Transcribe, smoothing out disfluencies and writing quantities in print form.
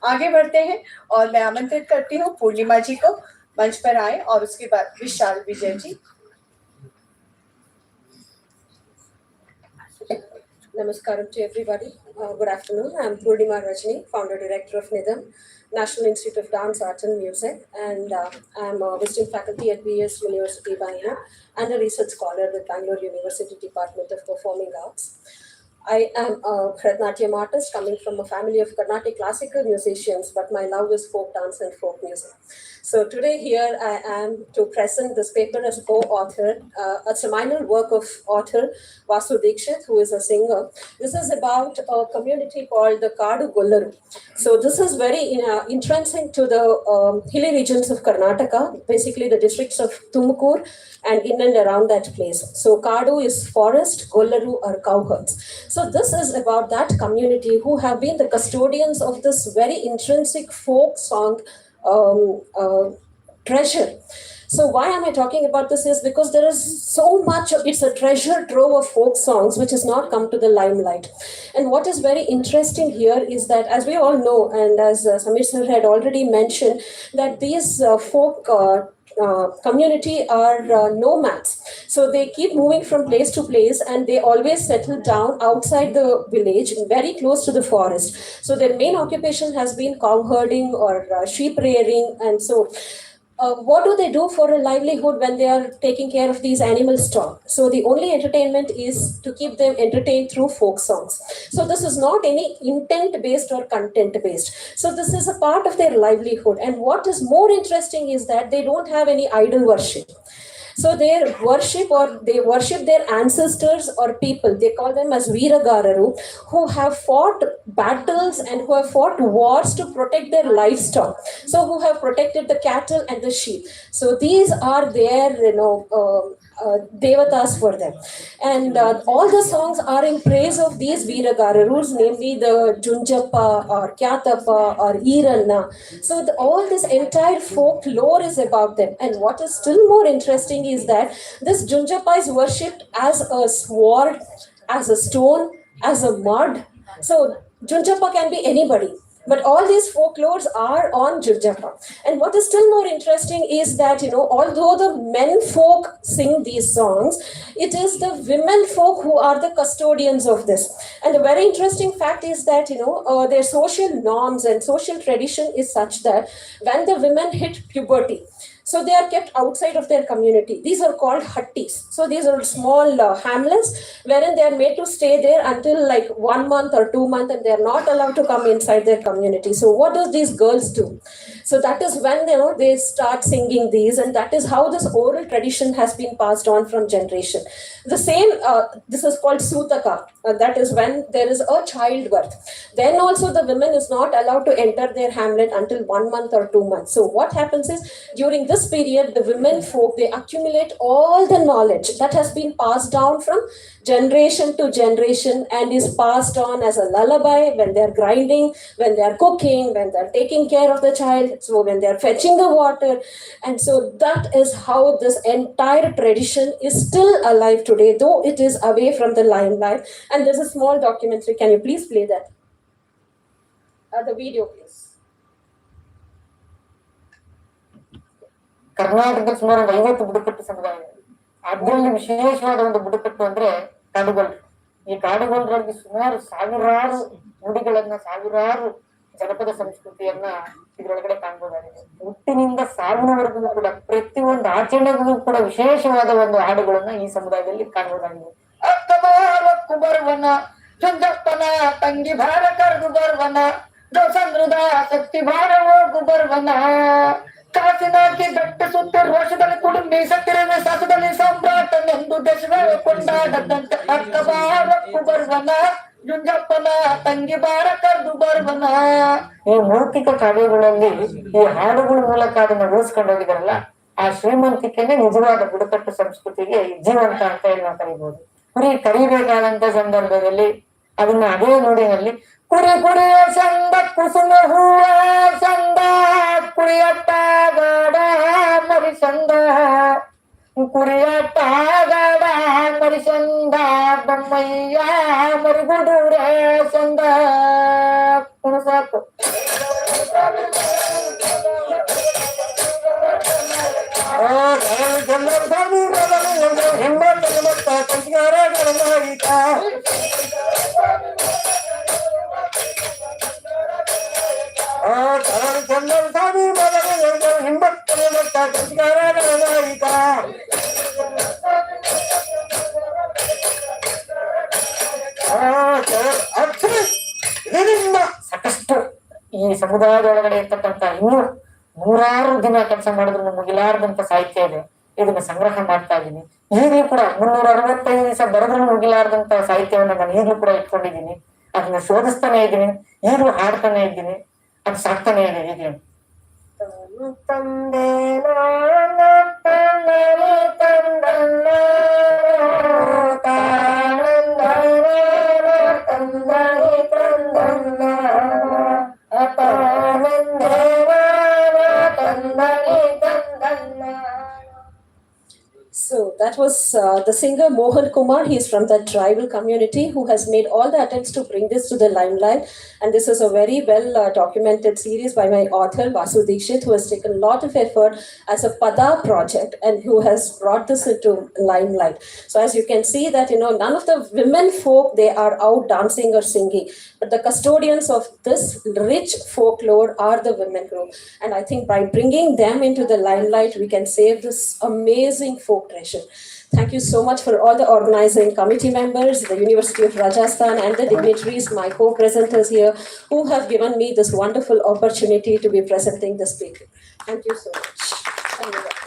आगे बढ़ते हैं और मैं आमंत्रित करती हूँ पूर्णिमा जी को मंच पर आए और उसके बाद विशाल Vijay ji. Namaskaram to everybody. Good afternoon. I'm Poornima Rajini, founder director of NIDAM, National Institute of Dance, Art and Music, and I'm a visiting faculty at BS University, Bangalore, and a research scholar with Bangalore University Department of Performing Arts. I am a Bharatanatyam artist coming from a family of Carnatic classical musicians, but my love is folk dance and folk music. So today here I am to present this paper as co-author. It's a minor work of author Vasu Dixit, who is a singer. This is about a community called the Kadugollas. So this is very intrinsic to the hilly regions of Karnataka, basically the districts of Tumakuru and in and around that place. So Kadu is forest, Gollaru are cowherds. So this is about that community who have been the custodians of this very intrinsic folk song treasure. So why am I talking about this is because there is so much, it's a treasure trove of folk songs which has not come to the limelight. And what is very interesting here is that, as we all know, and as Samir sir had already mentioned, that these folk community are nomads. So they keep moving from place to place and they always settle down outside the village, very close to the forest. So their main occupation has been cow herding or sheep rearing. And so what do they do for a livelihood when they are taking care of these animal stock? So the only entertainment is to keep them entertained through folk songs. So this is not any intent based or content based. So this is a part of their livelihood. And what is more interesting is that they don't have any idol worship. So they worship their ancestors or people. They call them as Veeragararu, who have fought battles and who have fought wars to protect their livestock. So who have protected the cattle and the sheep. So these are their, devatas for them. And all the songs are in praise of these Veeragararus, namely the Junjappa or Kyatappa or Iranna. So all this entire folklore is about them. And what is still more interesting is that this Junjappa is worshipped as a sword, as a stone, as a mud. So Junjappa can be anybody. But all these folklores are on Junjappa. And what is still more interesting is that, although the men folk sing these songs, it is the women folk who are the custodians of this. And the very interesting fact is that, their social norms and social tradition is such that when the women hit puberty, so they are kept outside of their community. These are called Hattis. So these are small hamlets wherein they are made to stay there until like 1 month or 2 months, and they are not allowed to come inside their community. So what do these girls do? So that is when they start singing these, and that is how this oral tradition has been passed on from generation. The same, this is called Sutaka. That is when there is a childbirth. Then also the women is not allowed to enter their hamlet until 1 month or 2 months. So what happens is during this period, the women folk, they accumulate all the knowledge that has been passed down from generation to generation and is passed on as a lullaby when they're grinding, when they're cooking, when they're taking care of the child, so when they're fetching the water. And so that is how this entire tradition is still alive today, though it is away from the limelight. And there's a small documentary. Can you please play that? The video, please. ಕರ್ನಾಟಕದ ಸುಮಾರು 50 ಬುಡಕಟ್ಟು ಸಮುದಾಯಗಳು. ಅದರಲ್ಲಿ ವಿಶೇಷವಾದ ಒಂದು ಬುಡಕಟ್ಟು ಅಂದ್ರೆ ಕಾಡುಗೊಲ್ಲರು. ಈ ಕಾಡುಗೊಲ್ಲರಲ್ಲಿ ಸುಮಾರು ಸಾವಿರಾರು ನುಡಿಗಳನ್ನ, ಸಾವಿರಾರು ಜನಪದ ಸಂಸ್ಕೃತಿಯನ್ನ ಇದರೊಳಗಡೆ ಕಾಣಬಹುದಾಗಿದೆ. ಹುಟ್ಟಿನಿಂದ ಸಾವಿನವರೆಗೂ ಕೂಡ ಪ್ರತಿಯೊಂದು ಆಚರಣೆಗೂ ಕೂಡ ವಿಶೇಷವಾದ ಒಂದು ಹಾಡುಗಳನ್ನ ಈ ಸಮುದಾಯದಲ್ಲಿ ಕಾಣಬಹುದಾಗಿದೆ. ಅಕ್ಕಬಾಲಕ್ಕು ಬರುವನ ಚುಂಜಪ್ಪನ ತಂಗಿ ಭಾರ ಕರೆದು ಬರುವನ ದೋಸಂದ್ರದ ಶಕ್ತಿ ಭಾರ ಹೋಗು ಬರುವನ ಕಾಸಿನಾಕಿ ಬೆಟ್ಟ ಸುತ್ತ ರೋಷದಲ್ಲಿ ಕುಡುಂಬಿ ಸತ್ತಿರನ ಸತದಲ್ಲಿ ಸಂಭ್ರಾಟ ನೊಂದು ದಶಗಳ ಕೊಂಡಾಡದಂತೆ ಅಕ್ಕಬಾಲಕ್ಕು ಬರುವನ ಜುಂಜಪ್ಪನ ತಂಗಿ ಬಾರ ಕರೆದು ಬರುವನ. ಈ ಮೌಖಿಕ ಕಾವ್ಯಗಳಲ್ಲಿ ಈ ಹಾಡುಗಳ ಮೂಲಕ ಅದನ್ನ ಉಳಿಸ್ಕೊಂಡು ಹೋಗಿದಾರಲ್ಲ, ಆ ಶ್ರೀಮಂತಿಕೆನೆ ನಿಜವಾದ ಬುಡಕಟ್ಟು ಸಂಸ್ಕೃತಿಗೆ ಜೀವಂತ ಅಂತ ಹೇಳಿ ನಾವು ಕರಿಬಹುದು. ಕುರಿ ಕರಿಬೇಕಾದಂತ ಸಂದರ್ಭದಲ್ಲಿ ಅದನ್ನ ಅದೇ ನುಡಿನಲ್ಲಿ ಕುರಿ ಕುರಿಯ ಚಂದ ಕುಸುಮ ಹೂವ ಚಂದ ಕುರಿಯಟ್ಟಾಗಾಡ ಮರಿ ಚಂದ ಕುರಿಯಟ್ಟಾಗಾಡ ಮರಿ ಚಂದ ಬೊಮ್ಮಯ್ಯ ಮರಿಗುಡುರೆ ಚಂದ ಕುಣಸಾಕು ಇದರಿಂದ ಸಾಕಷ್ಟು ಈ ಸಮುದಾಯದೊಳಗಡೆ ಇರ್ತಕ್ಕಂಥ ಇನ್ನೂ ನೂರಾರು ದಿನ ಕೆಲಸ ಮಾಡಿದ್ರು ಮುಗಿಲಾರದಂತ ಸಾಹಿತ್ಯ ಇದೆ. ಇದನ್ನ ಸಂಗ್ರಹ ಮಾಡ್ತಾ ಇದ್ದೀನಿ. ಈಗಲೂ ಕೂಡ 365 ದಿವಸ ಬರೆದ್ರು ಮುಗಿಲಾರದಂತ ಸಾಹಿತ್ಯವನ್ನ ನಾನು ಈಗಲೂ ಕೂಡ ಇಟ್ಕೊಂಡಿದ್ದೀನಿ. ಅದನ್ನ ಶೋಧಿಸ್ತಾನೆ ಇದ್ದೀನಿ, ಈಗಲೂ ಹಾಡ್ತಾನೆ ಇದ್ದೀನಿ, ಅದು ಸಾಕ್ತಾನೆ ಇದೆ ಈಗಲೂ. ತಂದೆ So that was the singer Mohan Kumar. He is from the tribal community who has made all the attempts to bring this to the limelight. And this is a very well documented series by my author Vasu Dixit, who has taken a lot of effort as a Pada project and who has brought this into limelight. So as you can see that, none of the women folk, they are out dancing or singing. But the custodians of this rich folklore are the women group. And I think by bringing them into the limelight, we can save this amazing folk treasure. Thank you so much for all the organizing committee members, the University of Rajasthan and the dignitaries, my co-presenters here, who have given me this wonderful opportunity to be presenting this paper. Thank you so much.